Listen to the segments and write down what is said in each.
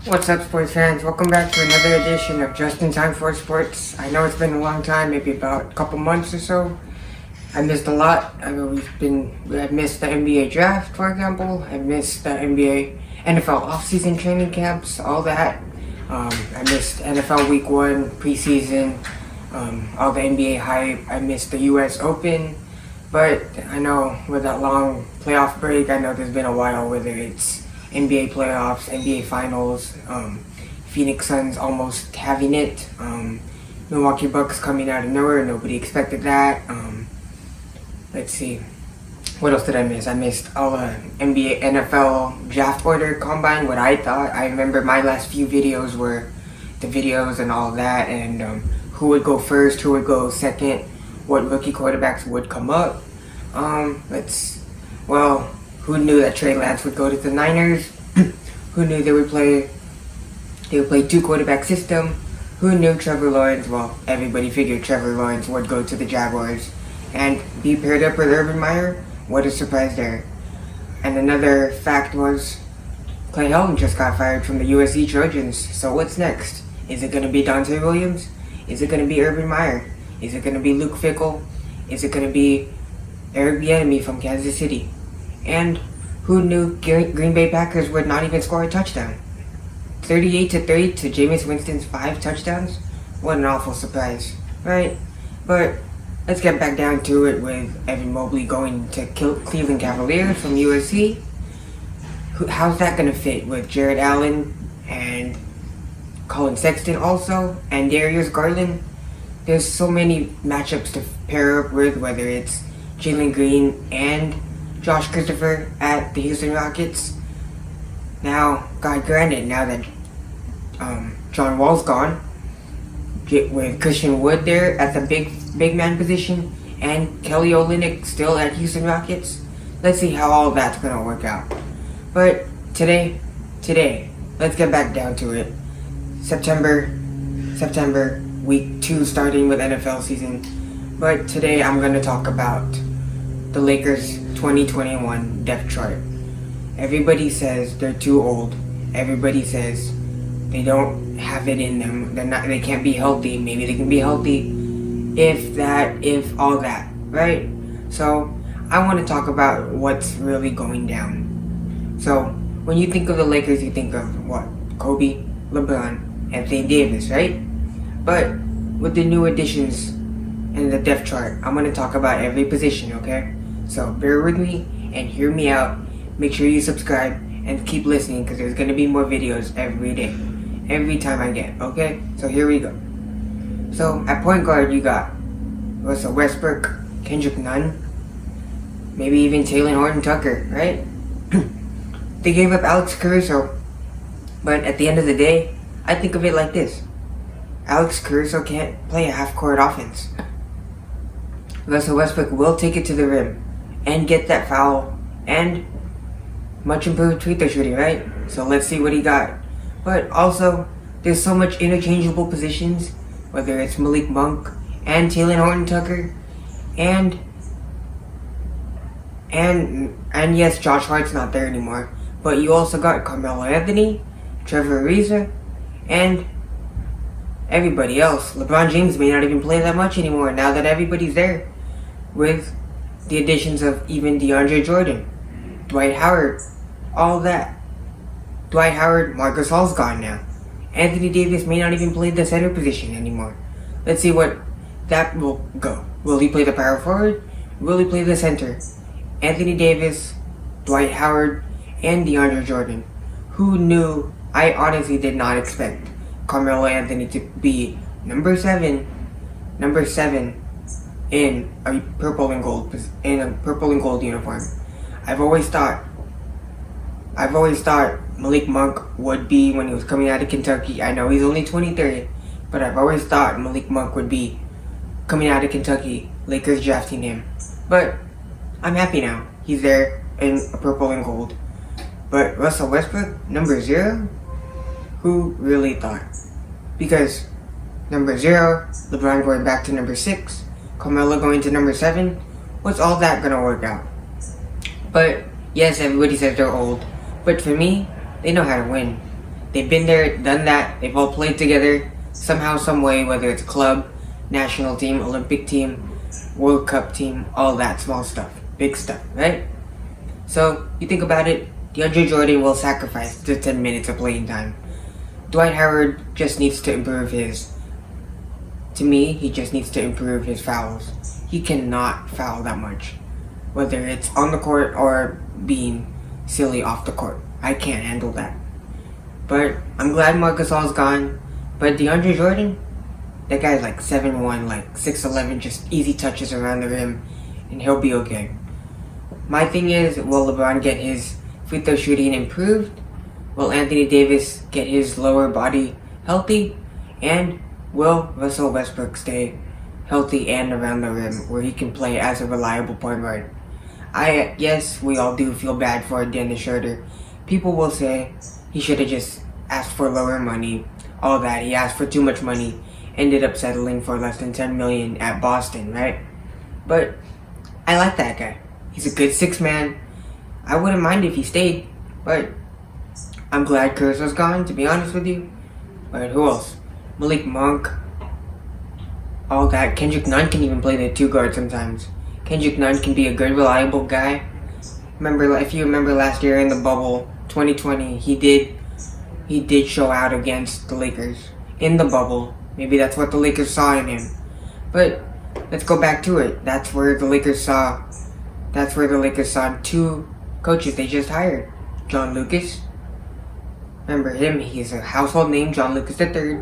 What's up, sports fans? Welcome back to another edition of Just in Time for Sports. I know it's been a long time, maybe about a couple months or so. I missed a lot. I missed the NBA draft, for example. I missed the NFL offseason training camps, all that. I missed NFL Week 1, preseason, all the NBA hype. I missed the US Open. But I know with that long playoff break, I know there's been a while, whether it's NBA playoffs, NBA finals, Phoenix Suns almost having it, Milwaukee Bucks coming out of nowhere, nobody expected that. Let's see, what else did I miss? I missed all the NBA, NFL draft order combine, what I thought. I remember my last few videos were the videos and all that, and who would go first, who would go second, what rookie quarterbacks would come up. Who knew that Trey Lance would go to the Niners? Who knew they would play two quarterback system? Who knew Trevor Lawrence? Well, everybody figured Trevor Lawrence would go to the Jaguars and be paired up with Urban Meyer. What a surprise there. And another fact was Clay Helton just got fired from the USC Trojans. So what's next? Is it going to be Dante Williams? Is it going to be Urban Meyer? Is it going to be Luke Fickell? Is it going to be Eric Bieniemy from Kansas City? And who knew Green Bay Packers would not even score a touchdown? 38-3 to Jameis Winston's 5 touchdowns? What an awful surprise, right? But let's get back down to it with Evan Mobley going to Cleveland Cavaliers from USC. How's that going to fit with Jared Allen and Colin Sexton also, and Darius Garland? There's so many matchups to pair up with, whether it's Jalen Green and Josh Christopher at the Houston Rockets. Now, God granted, now that John Wall's gone, with Christian Wood there at the big man position, and Kelly Olynyk still at Houston Rockets, let's see how all that's gonna work out. But today, let's get back down to it. September, week 2 starting with NFL season. But today I'm gonna talk about the Lakers 2021 depth chart. Everybody says they're too old. Everybody says they don't have it in them. They can't be healthy. Maybe they can be healthy. If all that, right? So I want to talk about what's really going down. So when you think of the Lakers, you think of what? Kobe, LeBron, Anthony Davis, right? But with the new additions in the depth chart, I'm going to talk about every position, okay? So bear with me and hear me out. Make sure you subscribe and keep listening, because there's going to be more videos every day. Every time I get, okay? So here we go. So at point guard, you got Russell Westbrook, Kendrick Nunn, maybe even Taylor Horton-Tucker, right? They gave up Alex Caruso. But at the end of the day, I think of it like this. Alex Caruso can't play a half-court offense. Russell Westbrook will take it to the rim and get that foul and much improved free throw shooting, right? So let's see what he got. But also, there's so much interchangeable positions, whether it's Malik Monk and Taylor Horton-Tucker, and yes, Josh Hart's not there anymore. But you also got Carmelo Anthony, Trevor Ariza, and everybody else. LeBron James may not even play that much anymore now that everybody's there, with the additions of even DeAndre Jordan, Dwight Howard, all that. Dwight Howard, Marc Gasol's gone now. Anthony Davis may not even play the center position anymore. Let's see what that will go. Will he play the power forward? Will he play the center? Anthony Davis, Dwight Howard, and DeAndre Jordan. Who knew? I honestly did not expect Carmelo Anthony to be number 7 in a purple and gold uniform. I've always thought Malik Monk would be, when he was coming out of Kentucky. I know he's only 23, but I've always thought Malik Monk would be coming out of Kentucky, Lakers drafting him. But I'm happy now. He's there in a purple and gold. But Russell Westbrook, number 0? Who really thought? Because number 0, LeBron going back to number 6, Carmelo going to number 7. What's all that gonna work out? But yes, everybody says they're old. But for me, they know how to win. they've been there, done that. They've all played together somehow, some way, whether it's club, national team, Olympic team, World Cup team, all that small stuff, big stuff, right? So you think about it, DeAndre Jordan will sacrifice the 10 minutes of playing time. Dwight Howard just needs to improve he just needs to improve his fouls. He cannot foul that much, whether it's on the court or being silly off the court. I can't handle that. But I'm glad Marc Gasol's gone. But DeAndre Jordan, that guy's like 7'1", like 6'11", just easy touches around the rim, and he'll be okay. My thing is, will LeBron get his free throw shooting improved? Will Anthony Davis get his lower body healthy? And will Russell Westbrook stay healthy and around the rim where he can play as a reliable point guard? Yes, we all do feel bad for Dennis Schroeder. People will say he should have just asked for lower money, all that. He asked for too much money, ended up settling for less than $10 million at Boston, right? But I like that guy. He's a good six man. I wouldn't mind if he stayed, but I'm glad Caruso's gone, to be honest with you. But who else? Malik Monk, all that. Kendrick Nunn can even play the two guard sometimes. Kendrick Nunn can be a good, reliable guy. If you remember last year in the bubble, 2020, he did show out against the Lakers in the bubble. Maybe that's what the Lakers saw in him. But let's go back to it. That's where the Lakers saw two coaches they just hired. John Lucas. Remember him? He's a household name, John Lucas III.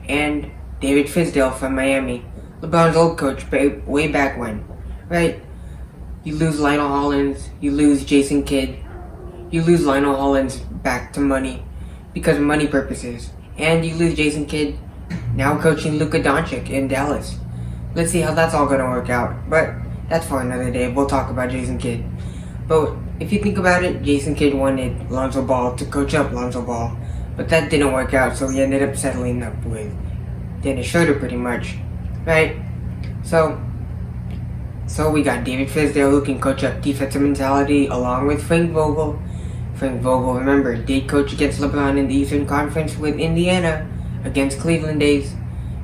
And David Fizdale from Miami. LeBron's old coach way back when. Right? You lose Lionel Hollins. You lose Jason Kidd. You lose Lionel Hollins back to money because of money purposes. And you lose Jason Kidd now coaching Luka Doncic in Dallas. Let's see how that's all going to work out. But that's for another day. We'll talk about Jason Kidd. But if you think about it, Jason Kidd wanted Lonzo Ball to coach up Lonzo Ball. But that didn't work out, so he ended up settling up with Dennis Schroeder pretty much. Right? So we got David Fizdale who can coach up defensive mentality along with Frank Vogel. Frank Vogel, remember, did coach against LeBron in the Eastern Conference with Indiana against Cleveland days.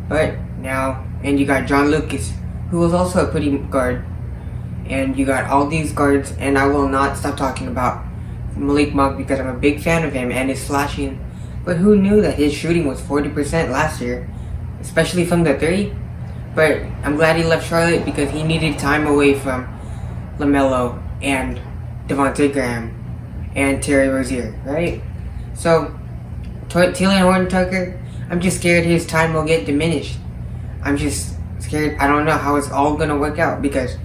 But now, and you got John Lucas, who was also a pretty guard. And you got all these guards, and I will not stop talking about Malik Monk because I'm a big fan of him and his slashing. But who knew that his shooting was 40% last year, especially from the three? But I'm glad he left Charlotte because he needed time away from LaMelo and Devontae Graham and Terry Rozier, right? So, Taylor Horton-Tucker, I'm just scared his time will get diminished. I'm just scared. I don't know how it's all going to work out because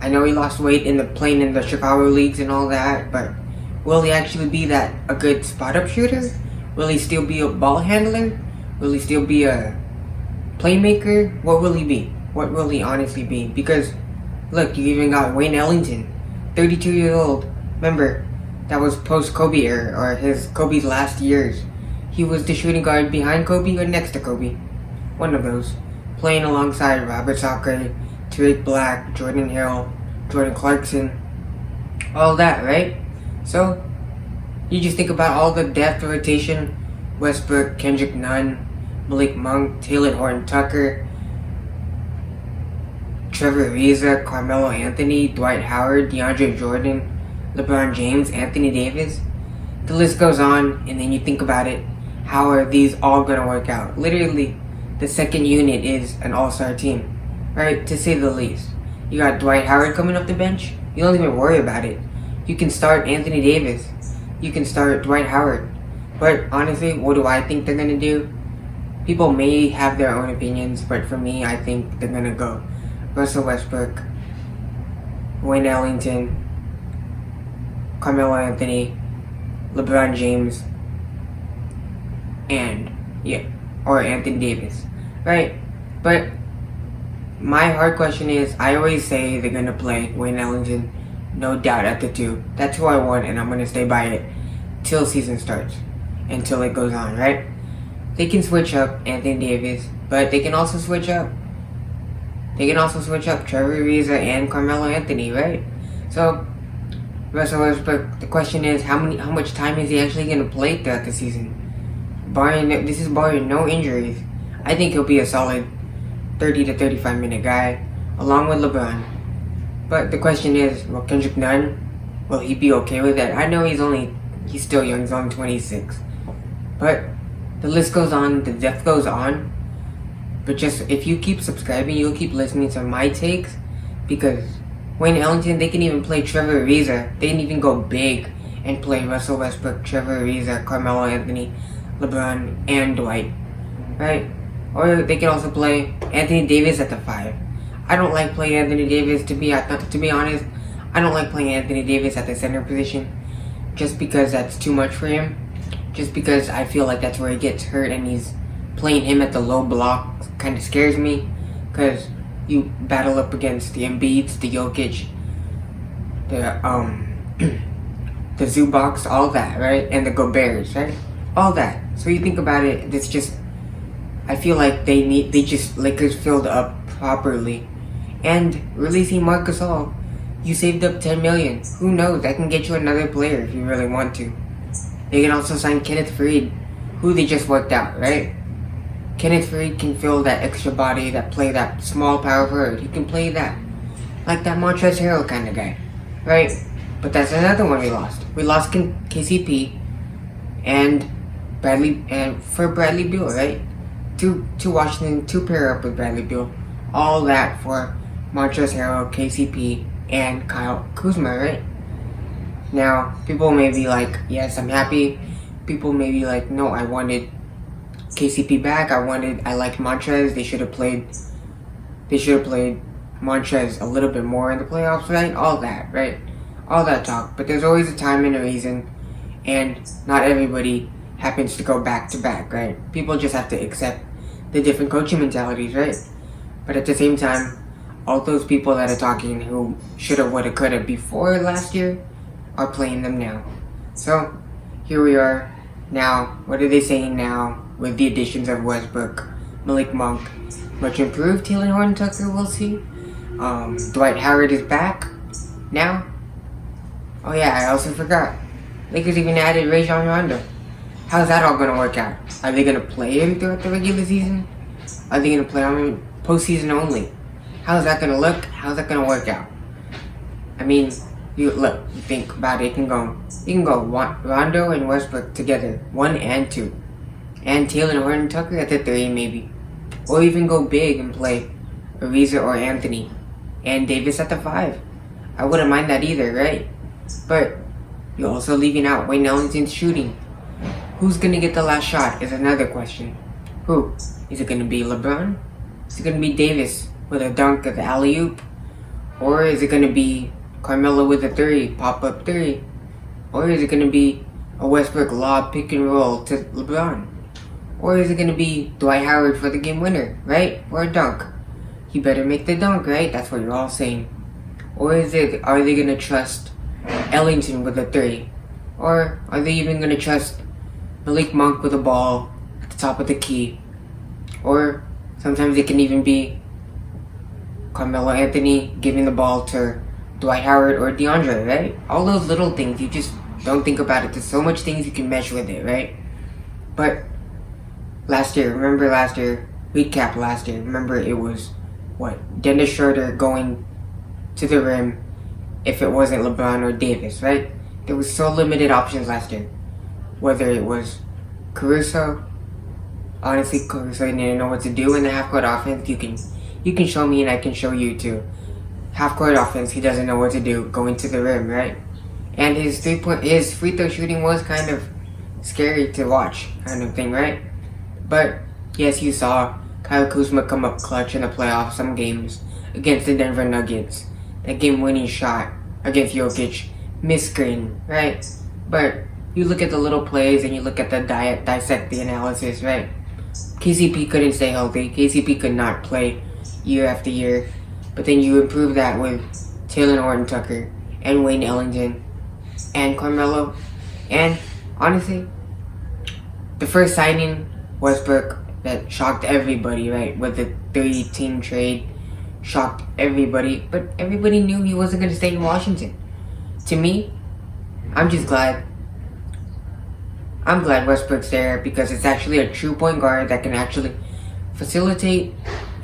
I know he lost weight playing in the Chicago leagues and all that, but will he actually be a good spot-up shooter? Will he still be a ball handler? Will he still be a playmaker? What will he be? What will he honestly be? Because, look, you even got Wayne Ellington, 32 years old. Remember, that was post-Kobe era, or Kobe's last years. He was the shooting guard behind Kobe or next to Kobe. One of those. Playing alongside Robert Sacre, Tariq Black, Jordan Hill, Jordan Clarkson, all that, right? So, you just think about all the depth rotation: Westbrook, Kendrick Nunn, Malik Monk, Taylor Horton-Tucker, Trevor Ariza, Carmelo Anthony, Dwight Howard, DeAndre Jordan, LeBron James, Anthony Davis. The list goes on, and then you think about it. How are these all going to work out? Literally, the second unit is an all-star team. Right, to say the least. You got Dwight Howard coming off the bench. You don't even worry about it. You can start Anthony Davis. You can start Dwight Howard. But honestly, what do I think they're going to do? People may have their own opinions, but for me, I think they're going to go Russell Westbrook, Wayne Ellington, Carmelo Anthony, LeBron James, or Anthony Davis. Right? But my hard question is, I always say they're going to play Wayne Ellington, no doubt, at the 2. That's who I want, and I'm going to stay by it till season starts, until it goes on, right? They can switch up Anthony Davis, but they can also switch up Trevor Ariza and Carmelo Anthony, right? So, Russell Westbrook, the question is, how much time is he actually going to play throughout the season? this is barring no injuries, I think he'll be a solid 30 to 35 minute guy, along with LeBron. But the question is, will Kendrick Nunn, will he be okay with that? I know he's still young, he's only 26. But the list goes on, the depth goes on. But just, if you keep subscribing, you'll keep listening to my takes. Because Wayne Ellington, they can even play Trevor Ariza. They can even go big and play Russell Westbrook, Trevor Ariza, Carmelo Anthony, LeBron, and Dwight. Right? Or they can also play Anthony Davis at the 5. I don't like playing Anthony Davis, to be honest. I don't like playing Anthony Davis at the center position. Just because that's too much for him. Just because I feel like that's where he gets hurt, and he's playing him at the low block kind of scares me. Because you battle up against the Embiids, the Jokic, the Zubaks, all that, right? And the Goberts, right? All that. So you think about it, it's just, I feel like Lakers filled up properly. And releasing Marc Gasol, you saved up $10 million. Who knows? That can get you another player if you really want to. They can also sign Kenneth Faried, who they just worked out, right? Kenneth Faried can fill that extra body, play that small power forward. He can play that, like that Montrezl Harrell kind of guy, right? But that's another one we lost. We lost KCP and Bradley Beal, right? To Washington to pair up with Bradley Beal. All that for Montrezl Harrell, KCP, and Kyle Kuzma, right? Now, people may be like, yes, I'm happy. People may be like, no, I wanted KCP back. I liked Montrez. They should have played Montrez a little bit more in the playoffs, right? All that, right? All that talk. But there's always a time and a reason, and not everybody happens to go back to back, right? People just have to accept the different coaching mentalities, right? But at the same time, all those people that are talking who shoulda, woulda, coulda before last year are playing them now. So, here we are. Now, what are they saying now with the additions of Westbrook, Malik Monk? Much improved Taylor Horton-Tucker, we'll see. Dwight Howard is back now. Oh yeah, I also forgot. Lakers even added Rajon Rondo. How's that all going to work out? Are they going to play him throughout the regular season? Are they going to play him postseason only? How's that going to look? How's that going to work out? I mean, you think about it. You can go Rondo and Westbrook together, 1 and 2, and Taylor Horton-Tucker at the 3 maybe, or even go big and play Ariza or Anthony and Davis at the 5. I wouldn't mind that either, right? But you're also leaving out Wayne Ellington's shooting. Who's gonna get the last shot is another question. Who? Is it gonna be LeBron? Is it gonna be Davis with a dunk of the alley-oop? Or is it gonna be Carmelo with a 3, pop-up 3? Or is it going to be a Westbrook lob pick and roll to LeBron? Or is it going to be Dwight Howard for the game winner, right? Or a dunk? He better make the dunk, right? That's what you're all saying. Or are they going to trust Ellington with a 3? Or are they even going to trust Malik Monk with a ball at the top of the key? Or sometimes it can even be Carmelo Anthony giving the ball to Dwight Howard or DeAndre, right? All those little things, you just don't think about it. There's so much things you can mesh with it, right? But remember last year, remember it was, Dennis Schroeder going to the rim if it wasn't LeBron or Davis, right? There was so limited options last year. Whether it was Caruso, honestly, Caruso didn't know what to do in the half-court offense. You can show me and I can show you too. Half-court offense, he doesn't know what to do going to the rim, right? And his free throw shooting was kind of scary to watch, kind of thing, right? But yes, you saw Kyle Kuzma come up clutch in the playoffs some games against the Denver Nuggets. That game-winning shot against Jokic, missed screen, right? But you look at the little plays and you look at the dissect the analysis, right? KCP couldn't stay healthy. KCP could not play year after year. But then you improve that with Taylor Horton-Tucker and Wayne Ellington and Carmelo. And honestly, the first signing, Westbrook, that shocked everybody, right? With the 3-team trade, shocked everybody. But everybody knew he wasn't going to stay in Washington. To me, I'm just glad I'm glad Westbrook's there because it's actually a true point guard that can actually facilitate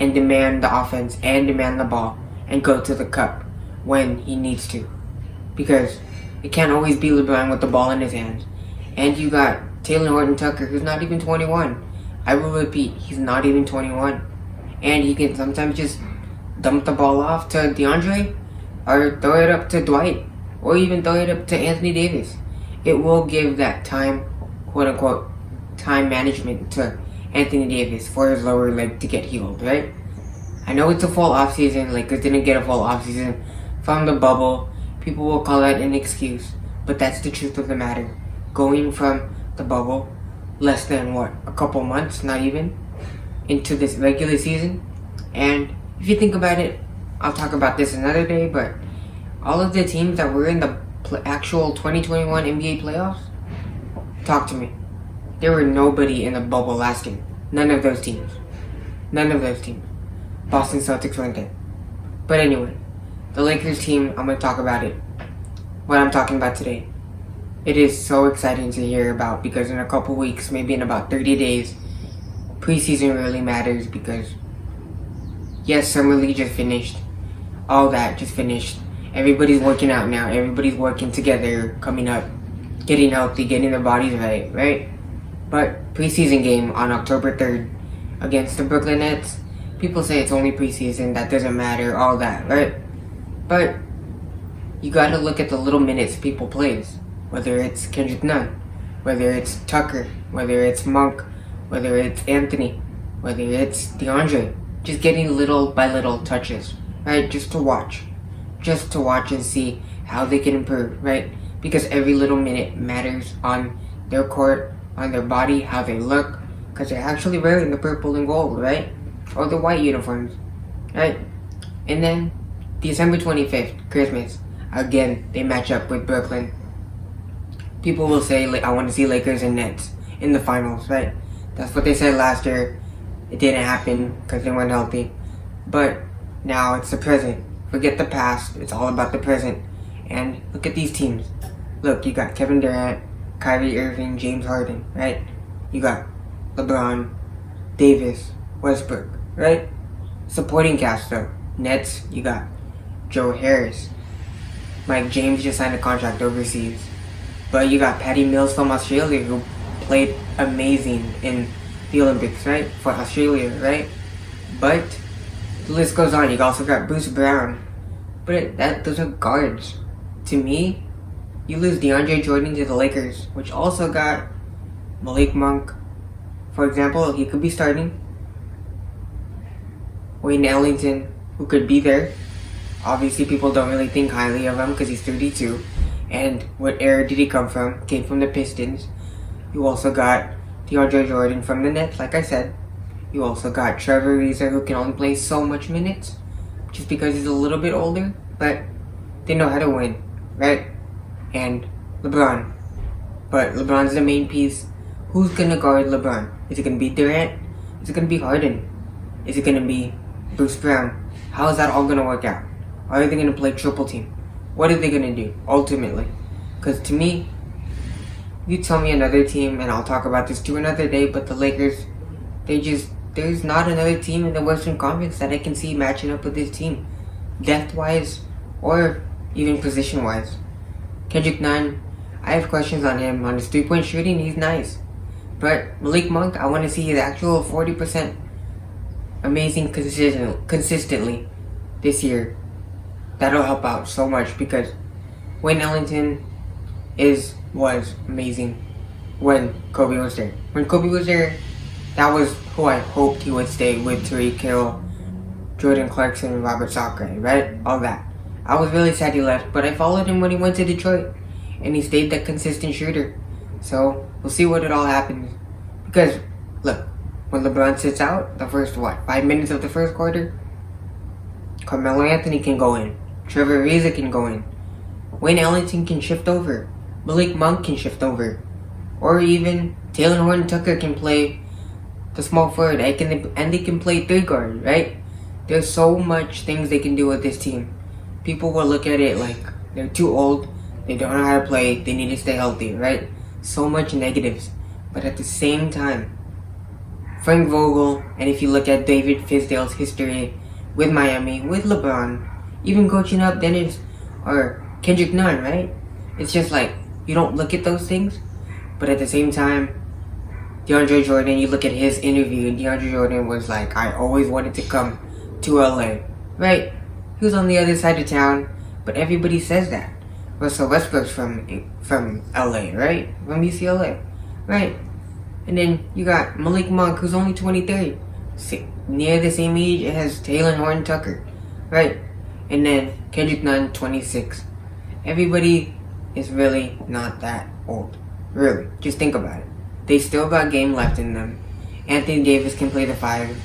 and demand the offense and demand the ball and go to the cup when he needs to. Because it can't always be LeBron with the ball in his hands. And you got Taylor Horton-Tucker, who's not even 21. I will repeat, he's not even 21. And he can sometimes just dump the ball off to DeAndre or throw it up to Dwight or even throw it up to Anthony Davis. It will give that time, quote-unquote, time management to Anthony Davis for his lower leg to get healed, right? I know it's a full offseason. Lakers didn't get a full offseason from the bubble. People will call that an excuse, but that's the truth of the matter. Going from the bubble, less than a couple months, not even, into this regular season. And if you think about it, I'll talk about this another day, but all of the teams that were in the actual 2021 NBA playoffs, talk to me. There were nobody in the bubble last year. None of those teams. Boston Celtics weren't there. But anyway, the Lakers team, I'm going to talk about it. What I'm talking about today. It is so exciting to hear about because in a couple weeks, maybe in about 30 days, preseason really matters because, yes, Summer League just finished. All that just finished. Everybody's working out now. Everybody's working together, coming up, getting healthy, getting their bodies right? But preseason game on October 3rd against the Brooklyn Nets, people say it's only preseason, that doesn't matter, all that, right? But you gotta look at the little minutes people plays. Whether it's Kendrick Nunn, whether it's Tucker, whether it's Monk, whether it's Anthony, whether it's DeAndre. Just getting little by little touches, right? Just to watch and see how they can improve, right? Because every little minute matters on their court, on their body, how they look, because they're actually wearing the purple and gold, right? Or the white uniforms, right? And then December 25th, Christmas, again, they match up with Brooklyn. People will say, I want to see Lakers and Nets in the finals, right? That's what they said last year. It didn't happen because they weren't healthy. But now it's the present. Forget the past. It's all about the present. And look at these teams. Look, you got Kevin Durant, Kyrie Irving, James Harden, right? You got LeBron, Davis, Westbrook, right? Supporting cast though. Nets, you got Joe Harris. Mike James just signed a contract overseas. But you got Patty Mills from Australia who played amazing in the Olympics, right? For Australia, right? But the list goes on. You also got Bruce Brown. But those are guards. To me, you lose DeAndre Jordan to the Lakers, which also got Malik Monk. For example, he could be starting. Wayne Ellington, who could be there. Obviously, people don't really think highly of him because he's 32. And what era did he come from? Came from the Pistons. You also got DeAndre Jordan from the Nets, like I said. You also got Trevor Ariza, who can only play so much minutes, just because he's a little bit older, but they know how to win, right? And LeBron. But LeBron's the main piece. Who's gonna guard LeBron? Is it gonna be Durant? Is it gonna be Harden? Is it gonna be Bruce Brown? How is that all gonna work out? Are they gonna play triple team? What are they gonna do, ultimately? Because to me, you tell me another team, and I'll talk about this too another day, but the Lakers, there's not another team in the Western Conference that I can see matching up with this team. Depth-wise, or even position-wise. Kendrick Nunn, I have questions on him. On his three-point shooting, he's nice. But Malik Monk, I want to see his actual 40% amazing consistently this year. That'll help out so much because Wayne Ellington was amazing when Kobe was there. When Kobe was there, that was who I hoped he would stay with. Tariq Hill, Jordan Clarkson, and Robert Sacre, right? All that. I was really sad he left, but I followed him when he went to Detroit, and he stayed that consistent shooter. So we'll see what it all happens. Because look, when LeBron sits out the first 5 minutes of the first quarter, Carmelo Anthony can go in, Trevor Ariza can go in, Wayne Ellington can shift over, Malik Monk can shift over, or even Taylor Horton-Tucker can play the small forward, and they can play three guard, right? There's so much things they can do with this team. People will look at it like they're too old, they don't know how to play, they need to stay healthy, right? so much negatives, but at the same time, Frank Vogel, and if you look at David Fizdale's history with Miami, with LeBron, even coaching up Dennis or Kendrick Nunn, right? It's just like, you don't look at those things, but at the same time, DeAndre Jordan, you look at his interview, and DeAndre Jordan was like, I always wanted to come to LA, right? He was on the other side of town, but everybody says that. Russell Westbrook's from LA, right? From UCLA, right? And then you got Malik Monk, who's only 23, near the same age as Taylor Horton Tucker, right? And then Kendrick Nunn, 26. Everybody is really not that old. Really, just think about it. They still got game left in them. Anthony Davis can play the 5.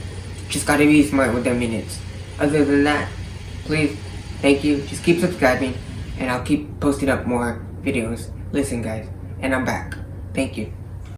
Just gotta be smart with their minutes. Other than that, please, thank you. Just keep subscribing, and I'll keep posting up more videos. Listen, guys, and I'm back. Thank you.